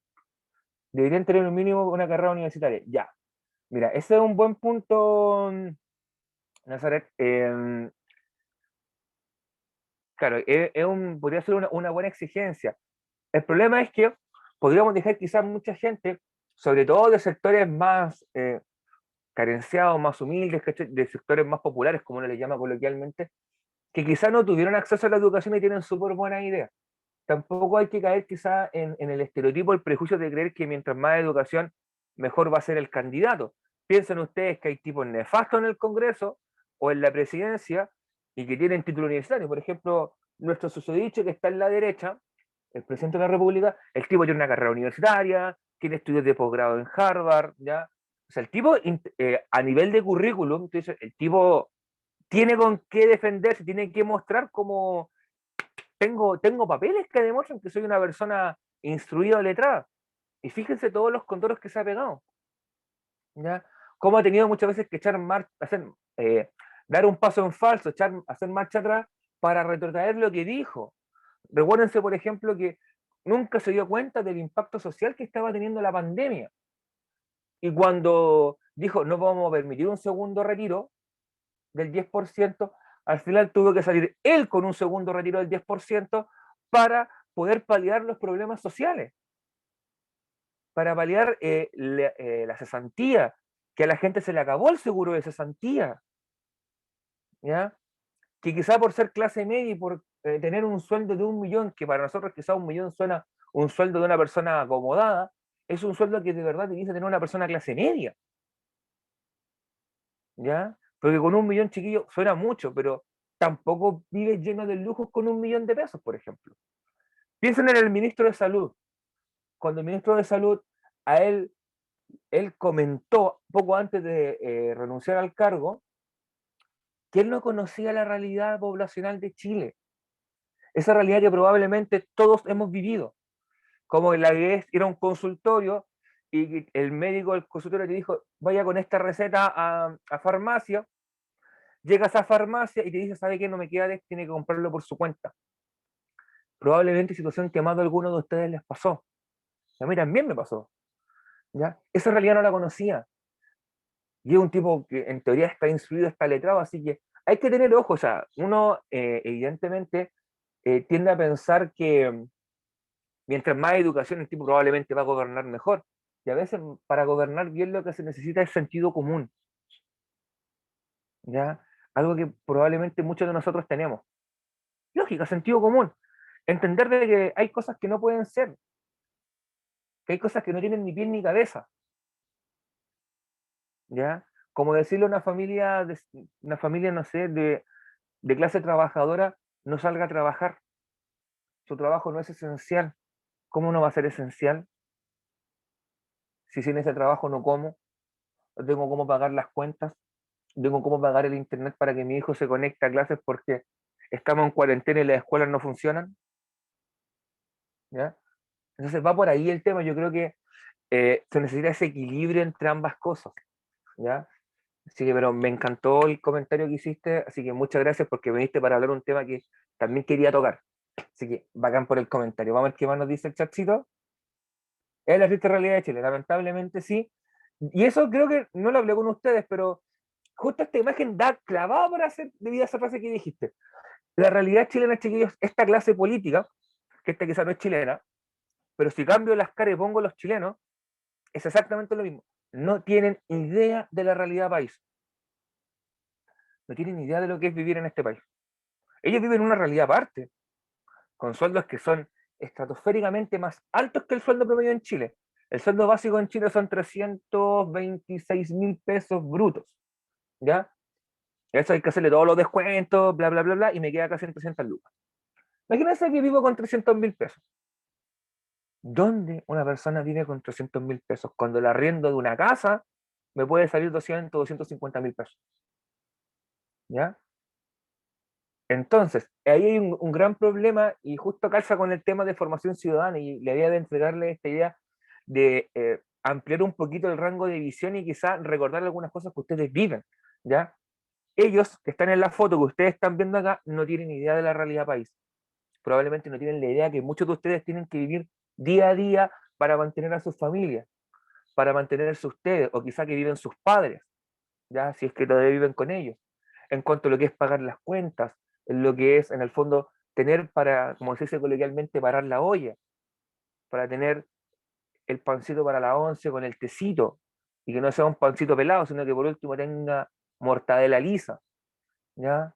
Deberían tener un mínimo una carrera universitaria, ya. Mira, ese es un buen punto, Nazaret. Claro, podría ser una buena exigencia. El problema es que podríamos dejar quizás mucha gente, sobre todo de sectores más carenciados, más humildes, de sectores más populares, como uno le llama coloquialmente, que quizás no tuvieron acceso a la educación y tienen súper buenas ideas. Tampoco hay que caer quizás en el estereotipo, el prejuicio de creer que mientras más educación, mejor va a ser el candidato. Piensen ustedes que hay tipos nefastos en el Congreso o en la presidencia y que tienen título universitario. Por ejemplo, nuestro susodicho que está en la derecha, el presidente de la República, el tipo tiene una carrera universitaria, tiene estudios de posgrado en Harvard, ¿ya? O sea, el tipo, a nivel de currículum, entonces, el tipo tiene con qué defenderse, tiene que mostrar cómo tengo papeles que demuestran que soy una persona instruida o letrada. Y fíjense todos los condoros que se ha pegado. ¿Ya? Cómo ha tenido muchas veces que dar un paso en falso, hacer marcha atrás para retrotraer lo que dijo. Recuérdense, por ejemplo, que nunca se dio cuenta del impacto social que estaba teniendo la pandemia. Y cuando dijo no vamos a permitir un segundo retiro del 10%, al final tuvo que salir él con un segundo retiro del 10% para poder paliar los problemas sociales, para paliar la cesantía, que a la gente se le acabó el seguro de cesantía, ¿ya? Que quizá por ser clase media y por tener un sueldo de 1 millón, que para nosotros quizá 1 millón suena un sueldo de una persona acomodada, es un sueldo que de verdad debiese tener una persona clase media, ¿ya? Porque con 1 millón, chiquillo, suena mucho, pero tampoco vives lleno de lujos con 1 millón de pesos, por ejemplo. Piensen en el ministro de Salud. Cuando el ministro de Salud, a él él comentó poco antes de renunciar al cargo que él no conocía la realidad poblacional de Chile, esa realidad que probablemente todos hemos vivido, como la vez ir a un consultorio y el médico del consultorio te dijo, vaya con esta receta a farmacia, llegas a farmacia y te dice, ¿sabe qué? No me queda de tiene que comprarlo por su cuenta. Probablemente situación que a más de alguno de ustedes les pasó. A mí también me pasó. ¿Ya? Esa realidad no la conocía. Y es un tipo que en teoría está instruido, está letrado, así que hay que tener ojo. O sea, uno evidentemente tiende a pensar que mientras más educación el tipo probablemente va a gobernar mejor. Y a veces para gobernar bien lo que se necesita es sentido común. ¿Ya? Algo que probablemente muchos de nosotros tenemos. Lógica, sentido común. Entender de que hay cosas que no pueden ser, que hay cosas que no tienen ni pie ni cabeza. ¿Ya? Como decirle a una familia, no sé, de clase trabajadora, no salga a trabajar. Su trabajo no es esencial. ¿Cómo no va a ser esencial? Si sin ese trabajo no como, no tengo cómo pagar las cuentas, no tengo cómo pagar el internet para que mi hijo se conecte a clases porque estamos en cuarentena y las escuelas no funcionan. ¿Ya? Entonces va por ahí el tema. Yo creo que se necesita ese equilibrio entre ambas cosas. ¿Ya? Así que, pero me encantó el comentario que hiciste, así que muchas gracias porque viniste para hablar un tema que también quería tocar. Así que bacán por el comentario. Vamos a ver qué más nos dice el chatcito. Es la triste realidad de Chile, lamentablemente sí. Y eso creo que no lo hablé con ustedes, pero justo esta imagen da clavado para hacer debido a esa frase que dijiste. La realidad chilena, chiquillos, esta clase política, que esta quizá no es chilena, pero si cambio las caras y pongo los chilenos, es exactamente lo mismo. No tienen idea de la realidad país. No tienen idea de lo que es vivir en este país. Ellos viven una realidad aparte, con sueldos que son estratosféricamente más altos que el sueldo promedio en Chile. El sueldo básico en Chile son 326.000 pesos brutos, ¿ya? Eso hay que hacerle todos los descuentos, bla, bla, bla, bla, y me queda casi en 300 lucas. Imagínense que vivo con 300.000 pesos. ¿Dónde una persona vive con 300.000 pesos? Cuando el arriendo de una casa me puede salir 250.000 pesos, ¿ya? Entonces, ahí hay un gran problema y justo calza con el tema de formación ciudadana y la idea de entregarle esta idea de ampliar un poquito el rango de visión y quizá recordar algunas cosas que ustedes viven, ¿ya? Ellos que están en la foto que ustedes están viendo acá no tienen idea de la realidad país. Probablemente no tienen la idea que muchos de ustedes tienen que vivir día a día para mantener a sus familias, para mantenerse ustedes, o quizá que viven sus padres, ¿ya? Si es que todavía viven con ellos. En cuanto a lo que es pagar las cuentas, en lo que es, en el fondo, tener para, como se dice coloquialmente, parar la olla, para tener el pancito para la once con el tecito, y que no sea un pancito pelado, sino que por último tenga mortadela lisa, ¿ya?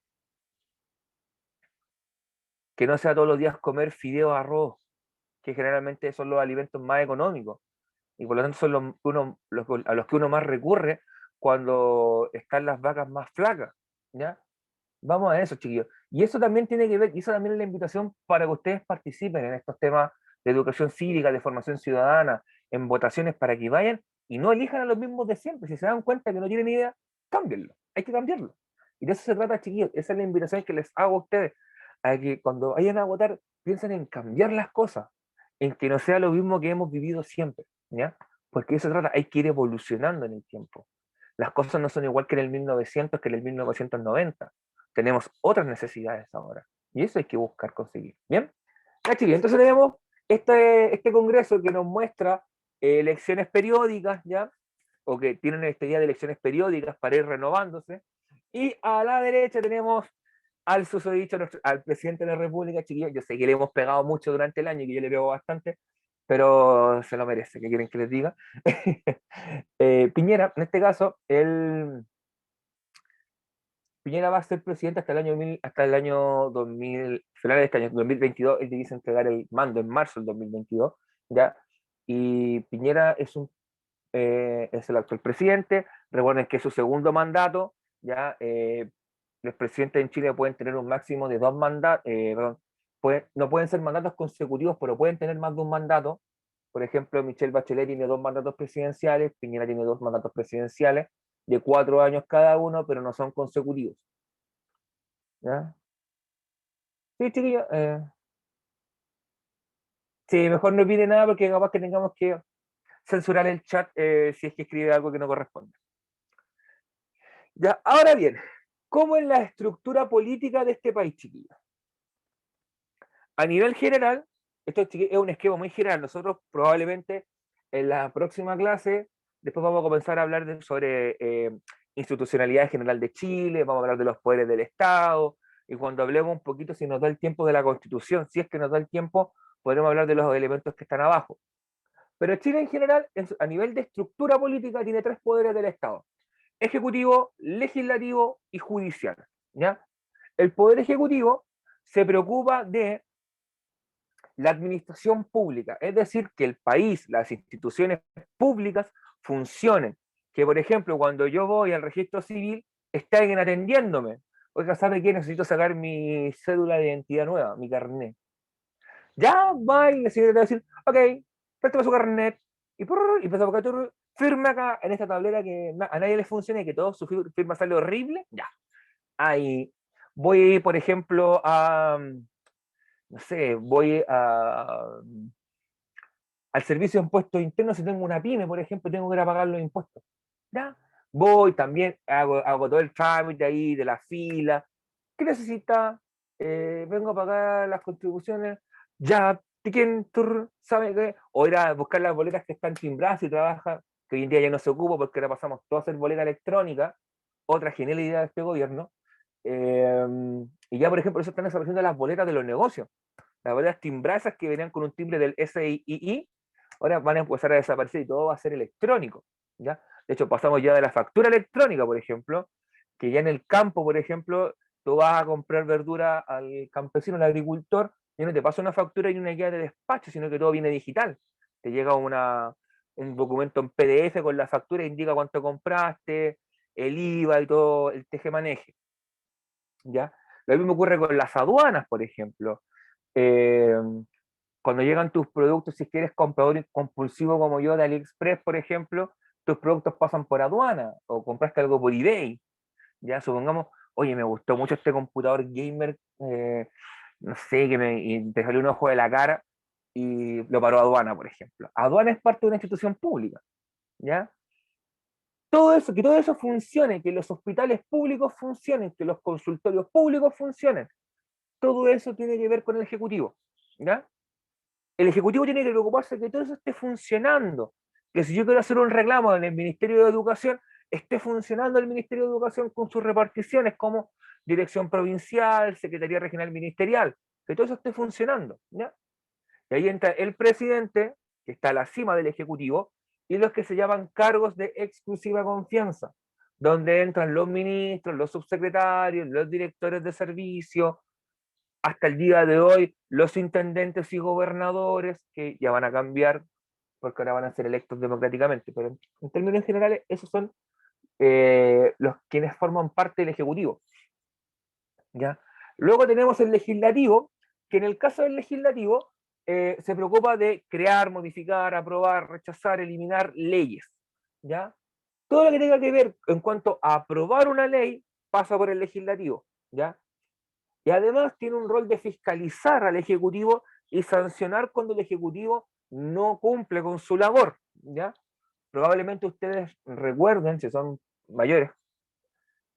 Que no sea todos los días comer fideo arroz, que generalmente son los alimentos más económicos, y por lo tanto son a los que uno más recurre cuando están las vacas más flacas, ¿ya? Vamos a eso, chiquillos. Y eso también tiene que ver, y eso también es la invitación para que ustedes participen en estos temas de educación cívica, de formación ciudadana, en votaciones para que vayan y no elijan a los mismos de siempre. Si se dan cuenta que no tienen idea, cámbienlo. Hay que cambiarlo. Y de eso se trata, chiquillos. Esa es la invitación que les hago a ustedes, a que cuando vayan a votar piensen en cambiar las cosas, en que no sea lo mismo que hemos vivido siempre, ¿ya? Porque de eso se trata, hay que ir evolucionando en el tiempo. Las cosas no son igual que en el 1900, que en el 1990. Tenemos otras necesidades ahora. Y eso hay que buscar conseguir. ¿Bien? Ya, chiquillos, entonces tenemos este congreso que nos muestra elecciones periódicas, ¿ya? O que tienen esta idea de elecciones periódicas para ir renovándose. Y a la derecha tenemos al susodicho, al presidente de la República, chiquillos. Yo sé que le hemos pegado mucho durante el año, que yo le pego bastante, pero se lo merece, ¿qué quieren que les diga? Piñera, en este caso, Piñera va a ser presidente hasta el año 2000, finales de este año, 2022, él dice entregar el mando en marzo del 2022, ¿ya? Y Piñera es el actual presidente, recuerden que es su segundo mandato, ¿ya? Los presidentes en Chile pueden tener un máximo de 2 mandatos, no pueden ser mandatos consecutivos, pero pueden tener más de un mandato, Por ejemplo, Michelle Bachelet tiene 2 mandatos presidenciales, Piñera tiene 2 mandatos presidenciales de 4 años cada uno, pero no son consecutivos. ¿Ya? Sí, chiquillos. Sí, mejor no pide nada porque capaz que tengamos que censurar el chat si es que escribe algo que no corresponde. Ya, ahora bien, ¿cómo es la estructura política de este país, chiquillos? A nivel general, esto es un esquema muy general. Nosotros probablemente en la próxima clase, después vamos a comenzar a hablar sobre institucionalidad general de Chile, vamos a hablar de los poderes del Estado, y cuando hablemos un poquito, si nos da el tiempo de la Constitución, si es que nos da el tiempo, podremos hablar de los elementos que están abajo. Pero Chile en general, a nivel de estructura política, tiene 3 poderes del Estado: ejecutivo, legislativo y judicial. ¿Ya? El poder ejecutivo se preocupa de la administración pública, es decir, que el país, las instituciones públicas funcionen. Que, por ejemplo, cuando yo voy al registro civil, está alguien atendiéndome. Oiga, ¿sabe qué? Necesito sacar mi cédula de identidad nueva, mi carnet. Ya va y la señora te va a decir, ok, préstame su carnet. Y empieza a buscar, firma acá en esta tablera que a nadie le funciona y que todo su firma sale horrible. Ya. Ahí voy a ir, por ejemplo, a no sé, voy al servicio de impuestos internos, si tengo una pyme, por ejemplo, tengo que ir a pagar los impuestos. ¿Ya? Voy también, hago todo el trámite ahí de la fila. ¿Qué necesita? Vengo a pagar las contribuciones. Ya, ¿quién sabe qué? O ir a buscar las boletas que están timbradas y trabaja, que hoy en día ya no se ocupa porque ahora pasamos todo a hacer boleta electrónica, otra genialidad de este gobierno. Y ya, por ejemplo, eso están desapareciendo las boletas de los negocios. Las boletas timbradas que venían con un timbre del SII, ahora van a empezar a desaparecer y todo va a ser electrónico. ¿Ya? De hecho, pasamos ya de la factura electrónica, por ejemplo, que ya en el campo, por ejemplo, tú vas a comprar verdura al campesino, al agricultor, y no te pasa una factura y una guía de despacho, sino que todo viene digital. Te llega un documento en PDF con la factura, indica cuánto compraste, el IVA y todo el tejemaneje. ¿Ya? Lo mismo ocurre con las aduanas, por ejemplo. Cuando llegan tus productos, si eres comprador compulsivo como yo de AliExpress, por ejemplo, tus productos pasan por aduana o compraste algo por eBay. Ya supongamos, oye, me gustó mucho este computador gamer, no sé, y te salió un ojo de la cara y lo paró aduana, por ejemplo. Aduana es parte de una institución pública. ¿Ya? Todo eso, que todo eso funcione, que los hospitales públicos funcionen, que los consultorios públicos funcionen, todo eso tiene que ver con el Ejecutivo. ¿Ya? El Ejecutivo tiene que preocuparse de que todo eso esté funcionando. Que si yo quiero hacer un reclamo en el Ministerio de Educación, esté funcionando el Ministerio de Educación con sus reparticiones como Dirección Provincial, Secretaría Regional Ministerial, que todo eso esté funcionando. ¿Ya? Y ahí entra el presidente, que está a la cima del Ejecutivo, y los que se llaman cargos de exclusiva confianza, donde entran los ministros, los subsecretarios, los directores de servicio, hasta el día de hoy los intendentes y gobernadores, que ya van a cambiar porque ahora van a ser electos democráticamente, pero en términos generales esos son los quienes forman parte del Ejecutivo. ¿Ya? Luego tenemos el Legislativo, que en el caso del Legislativo se preocupa de crear, modificar, aprobar, rechazar, eliminar leyes. ¿Ya? Todo lo que tenga que ver en cuanto a aprobar una ley pasa por el Legislativo. ¿Ya? Y además tiene un rol de fiscalizar al Ejecutivo y sancionar cuando el Ejecutivo no cumple con su labor. ¿Ya? Probablemente ustedes recuerden, si son mayores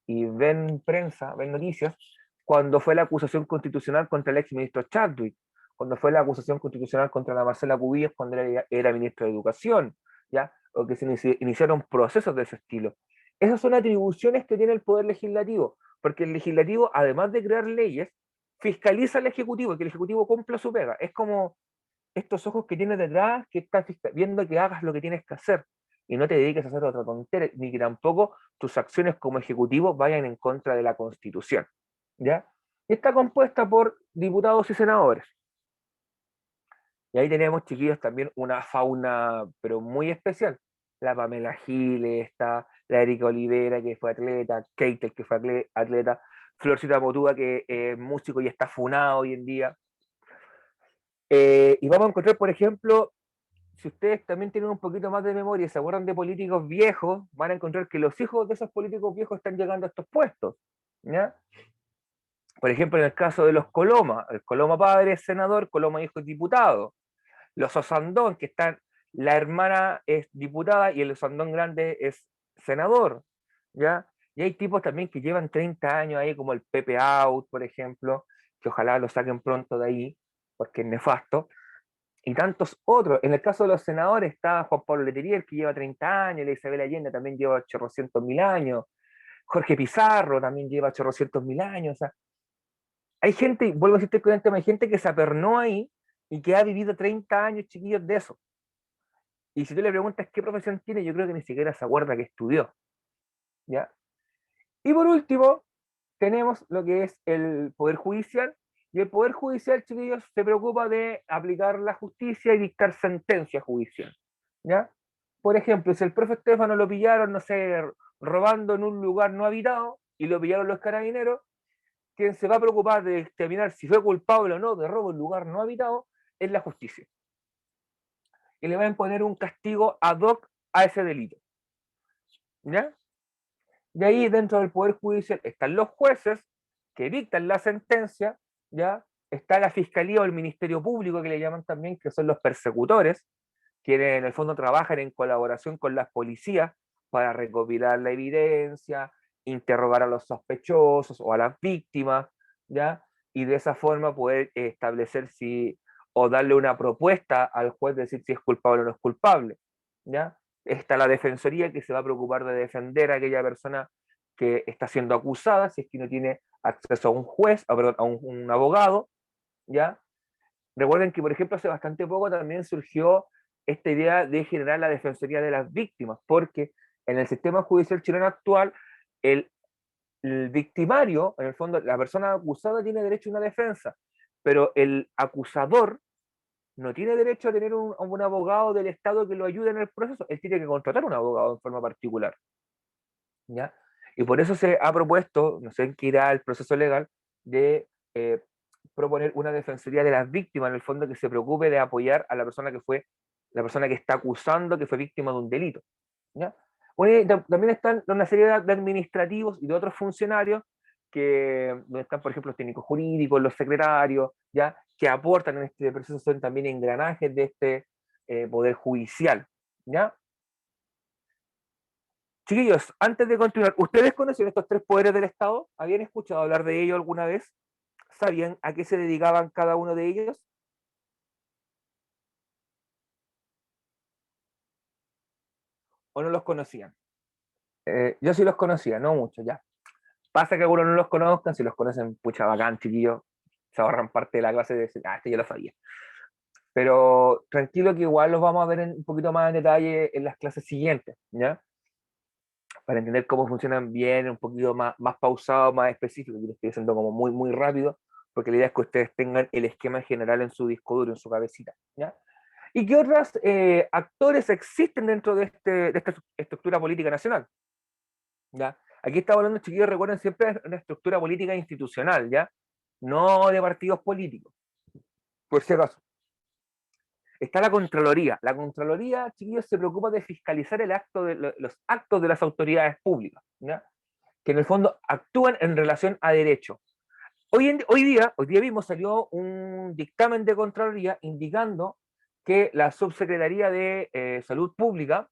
y ven prensa, ven noticias, cuando fue la acusación constitucional contra el exministro Chadwick, cuando fue la acusación constitucional contra la Marcela Cubillos cuando era ministro de Educación, ¿ya? O que se iniciaron procesos de ese estilo. Esas son atribuciones que tiene el Poder Legislativo, porque el Legislativo, además de crear leyes, fiscaliza al Ejecutivo, que el Ejecutivo cumpla su pega. Es como estos ojos que tienes detrás, que están viendo que hagas lo que tienes que hacer y no te dediques a hacer otra tontería, ni que tampoco tus acciones como ejecutivo vayan en contra de la Constitución. ¿Ya? Y está compuesta por diputados y senadores. Y ahí tenemos, chiquillos, también una fauna, pero muy especial. La Pamela Giles, está la Erika Olivera, que fue atleta, Keitel, que fue atleta, Florcita Motúa, que es músico y está funado hoy en día. Y vamos a encontrar, por ejemplo, si ustedes también tienen un poquito más de memoria y se acuerdan de políticos viejos, van a encontrar que los hijos de esos políticos viejos están llegando a estos puestos, ¿ya? Por ejemplo, en el caso de los Coloma, el Coloma padre es senador, Coloma hijo es diputado. Los Osandón, que están, la hermana es diputada y el Osandón grande es senador, ¿ya? Y hay tipos también que llevan 30 años ahí, como el Pepe Out, por ejemplo, que ojalá lo saquen pronto de ahí, porque es nefasto. Y tantos otros. En el caso de los senadores está Juan Pablo Letelier, que lleva 30 años, la Isabel Allende también lleva 800.000 años, Jorge Pizarro también lleva 800.000 años. O sea, hay gente, vuelvo a decirte con el tema, hay gente que se apernó ahí y que ha vivido 30 años, chiquillos, de eso. Y si tú le preguntas qué profesión tiene, yo creo que ni siquiera se acuerda que estudió. ¿Ya? Y por último, tenemos lo que es el Poder Judicial. Y el Poder Judicial, chiquillos, se preocupa de aplicar la justicia y dictar sentencia judicial. ¿Ya? Por ejemplo, si el profe Estefano lo pillaron, no sé, robando en un lugar no habitado y lo pillaron los carabineros, quien se va a preocupar de determinar si fue culpable o no de robo en lugar no habitado es la justicia. Y le va a imponer un castigo ad hoc a ese delito. ¿Ya? De ahí, dentro del Poder Judicial, están los jueces que dictan la sentencia, ¿ya? Está la Fiscalía o el Ministerio Público, que le llaman también, que son los persecutores, que en el fondo trabajan en colaboración con las policías para recopilar la evidencia, interrogar a los sospechosos o a las víctimas, ¿ya? Y de esa forma poder establecer si, o darle una propuesta al juez, decir si es culpable o no es culpable, ¿ya? Está la defensoría que se va a preocupar de defender a aquella persona que está siendo acusada, si es que no tiene acceso a un juez, perdón, a un abogado, ¿ya? Recuerden que, por ejemplo, hace bastante poco también surgió esta idea de generar la defensoría de las víctimas, porque en el sistema judicial chileno actual, el, el victimario, en el fondo, la persona acusada tiene derecho a una defensa, pero el acusador no tiene derecho a tener un abogado del Estado que lo ayude en el proceso, él tiene que contratar un abogado en forma particular, ¿ya? Y por eso se ha propuesto, no sé en qué irá el proceso legal, de proponer una defensoría de las víctimas, en el fondo, que se preocupe de apoyar a la persona que fue, la persona que está acusando que fue víctima de un delito, ¿ya? Bueno, también están una serie de administrativos y de otros funcionarios que, donde están, por ejemplo, los técnicos jurídicos, los secretarios, ¿ya? Que aportan en este proceso, son también engranajes de este poder judicial, ¿ya? Chiquillos, antes de continuar, ¿ustedes conocen estos tres poderes del Estado? ¿Habían escuchado hablar de ellos alguna vez? ¿Sabían a qué se dedicaban cada uno de ellos? ¿O no los conocían? Yo sí los conocía, no mucho, ya. Pasa que algunos no los conozcan, si los conocen, pucha, bacán, chiquillos, se ahorran parte de la clase de decir, este yo lo sabía. Pero tranquilo que igual los vamos a ver un poquito más en detalle en las clases siguientes, ¿ya? Para entender cómo funcionan bien, un poquito más pausado, más específico, yo lo estoy haciendo como muy rápido, porque la idea es que ustedes tengan el esquema general en su disco duro, en su cabecita, ¿ya? ¿Y qué otros actores existen dentro de esta estructura política nacional? ¿Ya? Aquí estamos hablando, chiquillos, recuerden siempre de una estructura política institucional, ¿ya? No de partidos políticos, por si acaso. Está la Contraloría. La Contraloría, chiquillos, se preocupa de fiscalizar los actos de las autoridades públicas, ¿ya? Que en el fondo actúan en relación a derecho. Hoy día mismo salió un dictamen de Contraloría indicando que la Subsecretaría de Salud Pública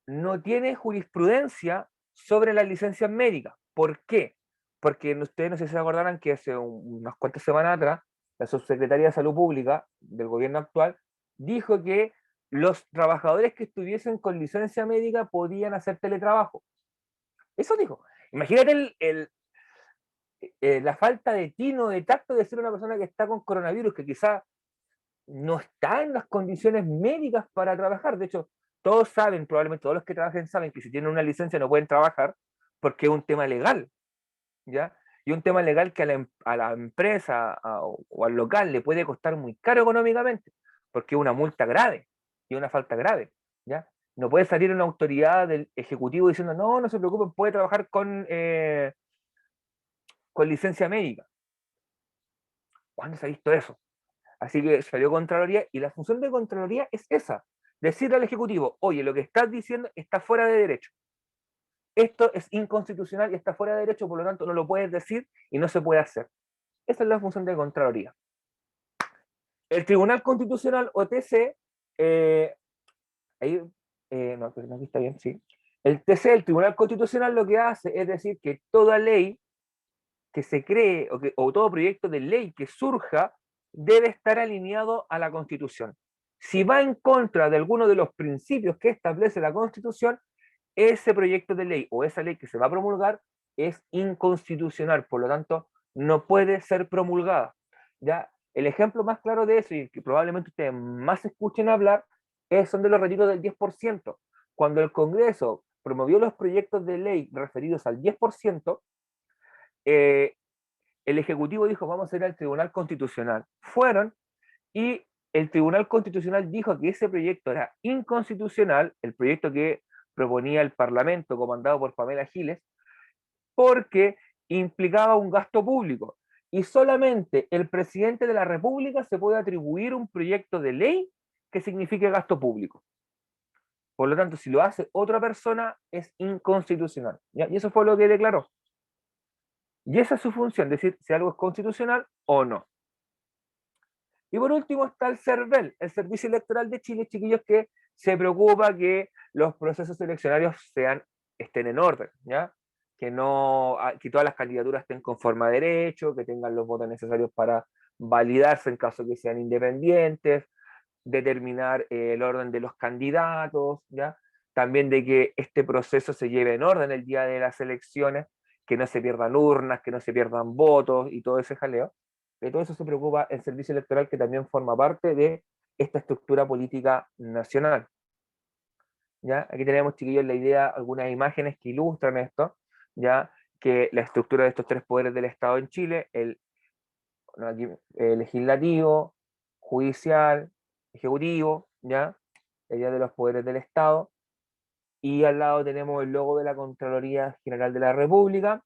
no tiene jurisprudencia sobre las licencias médicas. ¿Por qué? Porque ustedes no sé si se acordarán que hace unas cuantas semanas atrás, la Subsecretaría de Salud Pública del gobierno actual dijo que los trabajadores que estuviesen con licencia médica podían hacer teletrabajo. Eso dijo. Imagínate la falta de tino, de tacto de ser una persona que está con coronavirus, que quizá no está en las condiciones médicas para trabajar. De hecho, todos saben, probablemente todos los que trabajen saben que si tienen una licencia no pueden trabajar porque es un tema legal, ¿ya? Y un tema legal que a la empresa o al local le puede costar muy caro económicamente, porque es una multa grave y una falta grave, ¿ya? No puede salir una autoridad del ejecutivo diciendo, no, no se preocupen, puede trabajar con licencia médica. ¿Cuándo se ha visto eso? Así que salió Contraloría, y la función de Contraloría es esa, decirle al Ejecutivo, oye, lo que estás diciendo está fuera de derecho. Esto es inconstitucional y está fuera de derecho, por lo tanto no lo puedes decir y no se puede hacer. Esa es la función de Contraloría. El Tribunal Constitucional, o TC, ahí, no, pero aquí está bien, sí. El TC, el Tribunal Constitucional, lo que hace es decir que toda ley que se cree, o todo proyecto de ley que surja, debe estar alineado a la Constitución. Si va en contra de alguno de los principios que establece la Constitución, ese proyecto de ley o esa ley que se va a promulgar es inconstitucional, por lo tanto, no puede ser promulgada. ¿Ya? El ejemplo más claro de eso, y que probablemente ustedes más escuchen hablar, son de los retiros del 10%. Cuando el Congreso promovió los proyectos de ley referidos al 10%, el Ejecutivo dijo, vamos a ir al Tribunal Constitucional. Fueron, y el Tribunal Constitucional dijo que ese proyecto era inconstitucional, el proyecto que proponía el Parlamento, comandado por Pamela Giles, porque implicaba un gasto público. Y solamente el presidente de la República se puede atribuir un proyecto de ley que signifique gasto público. Por lo tanto, si lo hace otra persona, es inconstitucional. ¿Ya? Y eso fue lo que declaró. Y esa es su función, decir si algo es constitucional o no. Y por último está el CERVEL, el Servicio Electoral de Chile, chiquillos, que se preocupa que los procesos eleccionarios estén en orden, ¿ya? Que todas las candidaturas estén conforme a derecho, que tengan los votos necesarios para validarse en caso de que sean independientes, determinar el orden de los candidatos, ¿ya? También de que este proceso se lleve en orden el día de las elecciones, que no se pierdan urnas, que no se pierdan votos y todo ese jaleo. De todo eso se preocupa el Servicio Electoral, que también forma parte de esta estructura política nacional. ¿Ya? Aquí tenemos, chiquillos, la idea, algunas imágenes que ilustran esto, ya que la estructura de estos tres poderes del Estado en Chile, el legislativo, judicial, ejecutivo, ¿ya? La idea de los poderes del Estado, y al lado tenemos el logo de la Contraloría General de la República,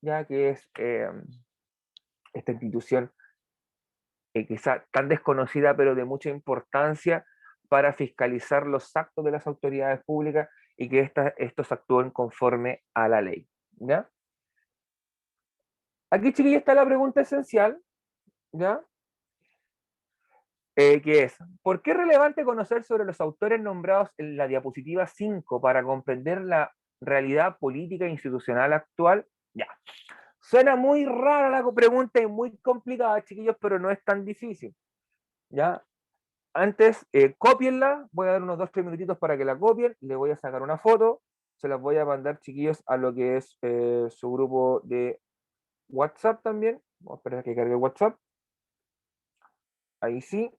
ya que es esta institución quizá tan desconocida, pero de mucha importancia para fiscalizar los actos de las autoridades públicas y que estos actúen conforme a la ley. ¿Ya? Aquí, chiquillos, está la pregunta esencial, ¿ya? Que es, ¿por qué es relevante conocer sobre los autores nombrados en la diapositiva 5 para comprender la realidad política e institucional actual? Ya. Suena muy rara la pregunta y muy complicada, chiquillos, pero no es tan difícil. ¿Ya? Antes, cópienla, voy a dar unos 2-3 minutitos para que la copien, le voy a sacar una foto, se las voy a mandar, chiquillos, a lo que es su grupo de WhatsApp también. Vamos a esperar a que cargue WhatsApp. Ahí sí.